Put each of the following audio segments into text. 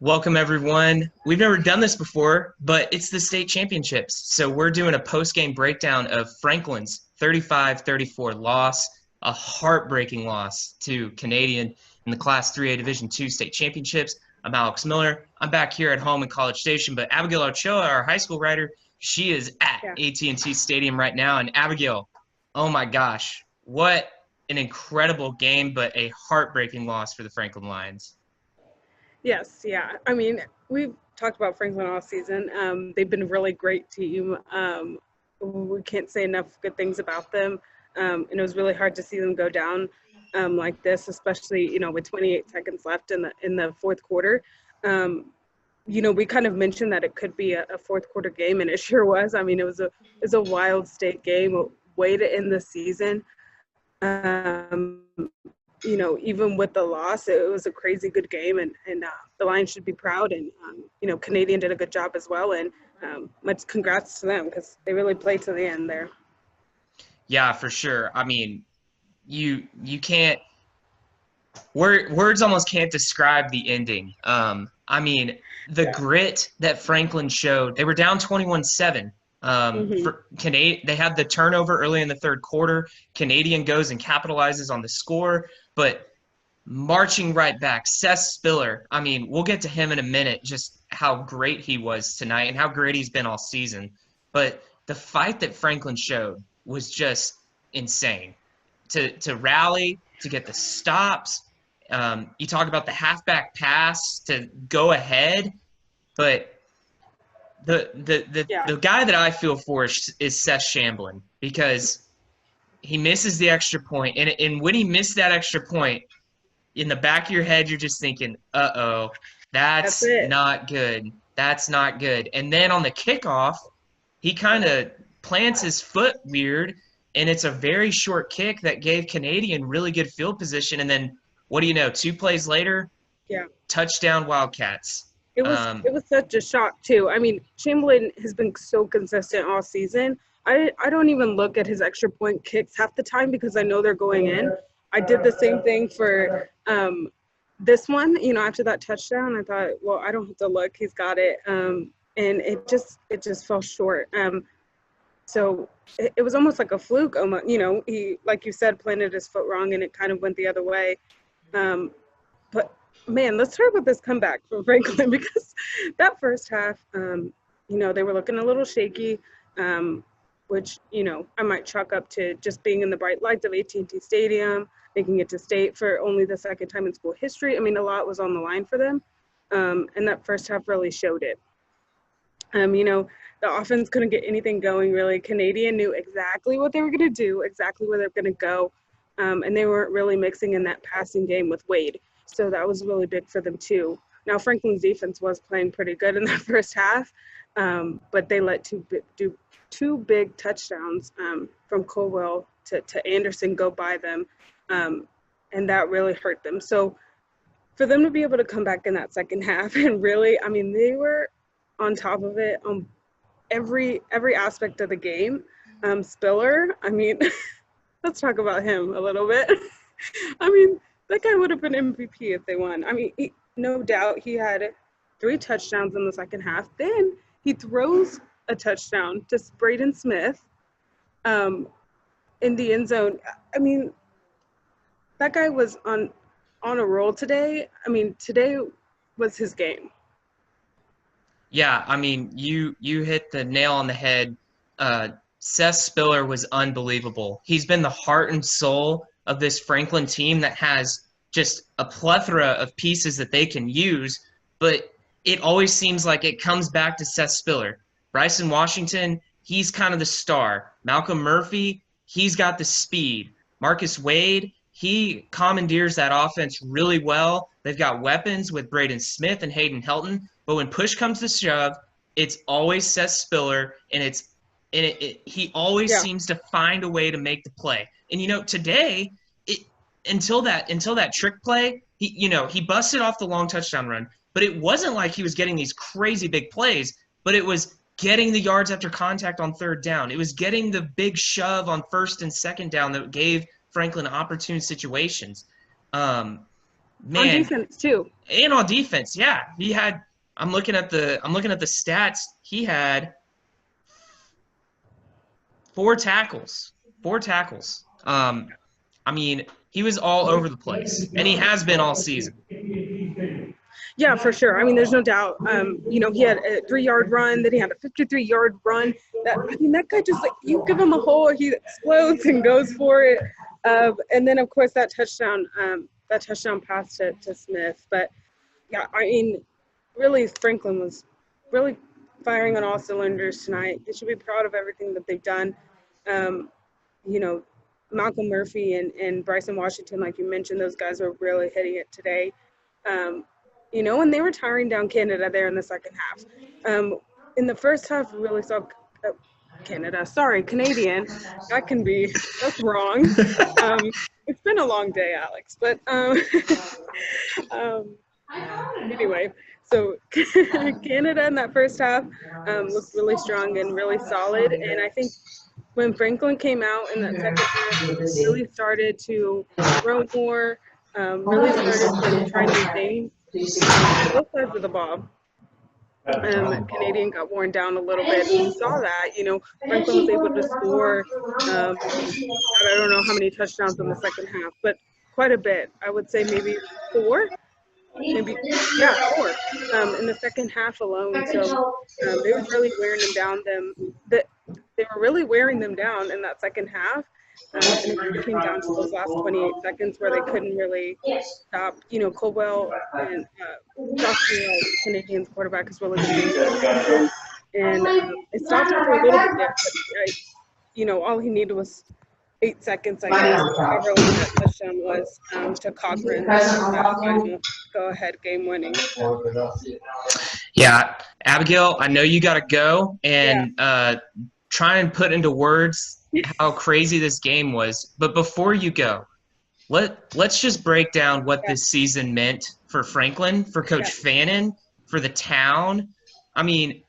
Welcome, everyone. We've never done this before, but it's the state championships. So we're doing a post-game breakdown of Franklin's 35-34 loss, a heartbreaking loss to Canadian in the Class 3A Division II state championships. I'm Alex Miller. I'm back here at home in College Station, but Abigail Ochoa, our high school writer, she is at Yeah. AT&T Stadium right now. And Abigail, oh my gosh, what an incredible game, but a heartbreaking loss for the Franklin Lions. Yes, yeah. I mean, we've talked about Franklin all season. They've been a really great team. We can't say enough good things about them. And it was really hard to see them go down like this, especially with 28 seconds left in the fourth quarter. We kind of mentioned that it could be a fourth quarter game, and it sure was. I mean, it was a wild state game, way to end the season. Um, even with the loss, it was a crazy good game, and the Lions should be proud. And Canadian did a good job as well. And much congrats to them because they really played to the end there. Yeah, for sure. I mean, you can't words almost can't describe the ending. I mean, the grit that Franklin showed. They were down 21-7. Mm-hmm. For they had the turnover early in the third quarter. Canadian goes and capitalizes on the score, but marching right back. Seth Spiller. I mean, we'll get to him in a minute. Just how great he was tonight and how great he's been all season. But the fight that Franklin showed was just insane. To rally, to get the stops. You talk about the halfback pass to go ahead, but the guy that I feel for is Seth Shamblin, because he misses the extra point, and when he missed that extra point, in the back of your head you're just thinking, uh-oh, That's that's it. not good. That's not good. And then on the kickoff, he kind of plants his foot weird, and it's a very short kick that gave Canadian really good field position. And then, what do you know? 2 plays later, Yeah. touchdown Wildcats. It was Um, it was such a shock too. I mean, Chamberlain has been so consistent all season. I don't even look at his extra point kicks half the time because I know they're going in. I did the same thing for this one. After that touchdown, I thought, well, I don't have to look. He's got it. And it just fell short. So it was almost like a fluke. He, like you said, planted his foot wrong and it kind of went the other way. But man, let's talk about this comeback from Franklin because that first half, they were looking a little shaky, which, I might chalk up to just being in the bright lights of AT&T Stadium, making it to state for only the second time in school history. I mean, a lot was on the line for them, and that first half really showed it. The offense couldn't get anything going, really. Canadian knew exactly what they were going to do, exactly where they're going to go, and they weren't really mixing in that passing game with Wade. So that was really big for them too. Now Franklin's defense was playing pretty good in the first half, but they let two big touchdowns from Colwell to Anderson go by them, and that really hurt them. So for them to be able to come back in that second half and really, I mean, they were on top of it on every aspect of the game. Spiller, I mean, let's talk about him a little bit. I mean, that guy would have been MVP if they won. I mean, no doubt he had 3 touchdowns in the second half. Then he throws a touchdown to Braden Smith in the end zone. I mean, that guy was on a roll today. I mean, today was his game. Yeah, I mean, you hit the nail on the head. Seth Spiller was unbelievable. He's been the heart and soul of this Franklin team that has just a plethora of pieces that they can use, but it always seems like it comes back to Seth Spiller. Bryson Washington, he's kind of the star. Malcolm Murphy, he's got the speed. Marcus Wade, he commandeers that offense really well. They've got weapons with Braden Smith and Hayden Helton. But when push comes to shove, it's always Seth Spiller, and he always seems to find a way to make the play. And today, until that trick play, he busted off the long touchdown run, but it wasn't like he was getting these crazy big plays, but it was getting the yards after contact on third down. It was getting the big shove on first and second down that gave Franklin opportune situations. On man, defense too. and on defense, yeah, he had. I'm looking at the stats. He had 4 tackles. 4 tackles. I mean, he was all over the place, and he has been all season. Yeah, for sure. I mean, there's no doubt. He had a 3-yard run, then he had a 53-yard run. That guy just, like, you give him a hole, he explodes and goes for it. And then of course that touchdown pass to Smith. But yeah, I mean, really Franklin was really firing on all cylinders tonight. They should be proud of everything that they've done. Um, you know, Malcolm Murphy and Bryson Washington, like you mentioned, those guys were really hitting it today. And they were tiring down Canada there in the second half. In the first half, we really saw Canadian. That's wrong. It's been a long day, Alex. But anyway, so Canada in that first half looked really strong and really solid. And I think when Franklin came out in that second half, really started to throw more, really started to try new things. Both sides of the ball. Canadian got worn down a little bit. We saw that, Franklin was able to score, I don't know how many touchdowns in the second half, but quite a bit. I would say maybe 4, maybe, yeah, 4 in the second half alone. So they were really wearing them down. They were really wearing them down in that second half. And it really came down to those last 28 seconds where they couldn't really stop. Colwell and Josh, Canadians quarterback, is really good. And it stopped after a little bit there. But all he needed was 8 seconds, I guess, however long that touchdown was, to Cochran. That final go-ahead game-winning. Yeah, Abigail, I know you got to go and try and put into words how crazy this game was. But before you go, let's just break down what this season meant for Franklin, for Coach Fannin, for the town. I mean,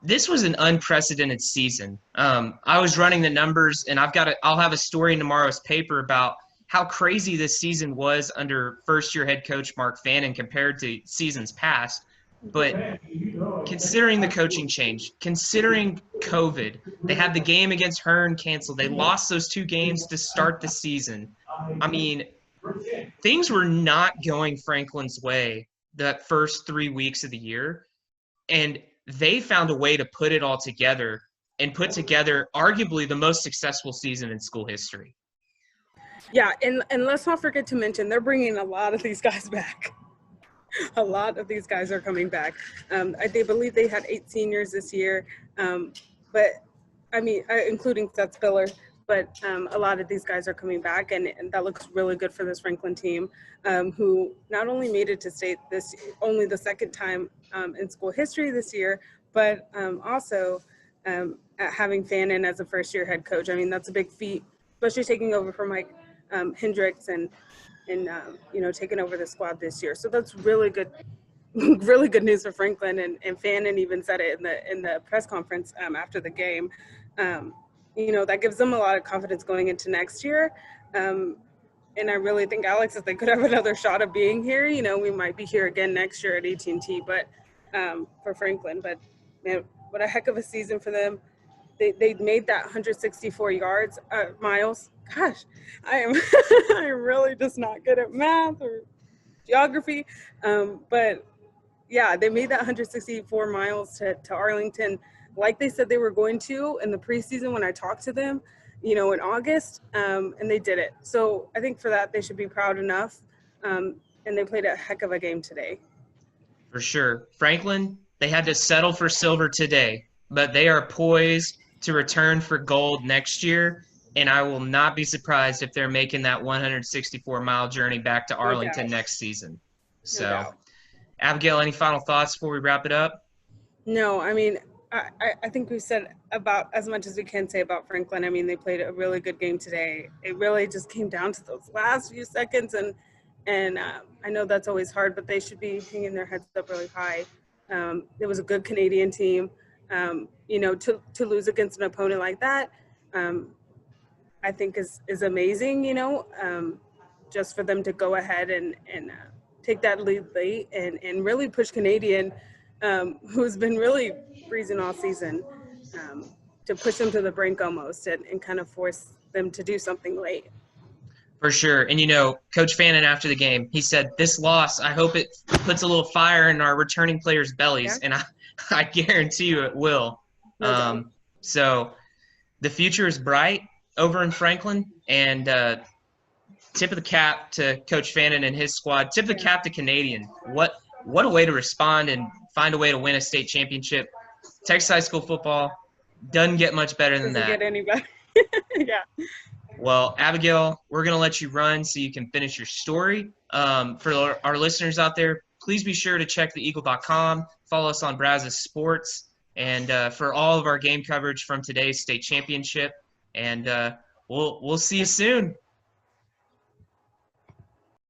this was an unprecedented season. I was running the numbers, and I'll have a story in tomorrow's paper about how crazy this season was under first-year head coach Mark Fannin compared to seasons past. But considering the coaching change, considering COVID, they had the game against Hearn canceled. They lost those 2 games to start the season. I mean, things were not going Franklin's way that first 3 weeks of the year. And they found a way to put it all together and put together arguably the most successful season in school history. Yeah, and let's not forget to mention they're bringing a lot of these guys back. A lot of these guys are coming back. They believe they had 8 seniors this year, but I mean, including Seth Spiller. But a lot of these guys are coming back, and that looks really good for this Franklin team, who not only made it to state this only the second time in school history this year, but also having Fannin as a first-year head coach. I mean, that's a big feat, especially taking over from Mike Hendricks and taking over the squad this year. So that's really good, really good news for Franklin. And Fannin even said it in the press conference after the game. That gives them a lot of confidence going into next year. And I really think, Alex, if they could have another shot of being here, we might be here again next year at AT&T, but for Franklin. But man, what a heck of a season for them. They made that 164 miles. Gosh, I'm really just not good at math or geography. But yeah, they made that 164 miles to Arlington, like they said they were going to in the preseason when I talked to them, in August, and they did it. So I think for that they should be proud enough, and they played a heck of a game today. For sure. Franklin, they had to settle for silver today, but they are poised to return for gold next year, and I will not be surprised if they're making that 164-mile journey back to Arlington next season. So, Abigail, any final thoughts before we wrap it up? No, I mean, I think we said about as much as we can say about Franklin. I mean, they played a really good game today. It really just came down to those last few seconds, and I know that's always hard, but they should be hanging their heads up really high. It was a good Canadian team. To lose against an opponent like that, I think is amazing. Just for them to go ahead and take that lead late and really push Canadian, who's been really freezing all season, to push them to the brink almost and kind of force them to do something late. For sure. And, Coach Fannin after the game, he said, this loss, I hope it puts a little fire in our returning players' bellies. Yeah. And I guarantee you it will. No doubt. So the future is bright over in Franklin. And tip of the cap to Coach Fannin and his squad. Tip of the cap to Canadian. What a way to respond and find a way to win a state championship. Texas high school football doesn't get much better than that. Doesn't get any better. Yeah. Well, Abigail, we're going to let you run so you can finish your story. For our listeners out there, please be sure to check theeagle.com, follow us on Brazos Sports, and for all of our game coverage from today's state championship. And we'll see you soon.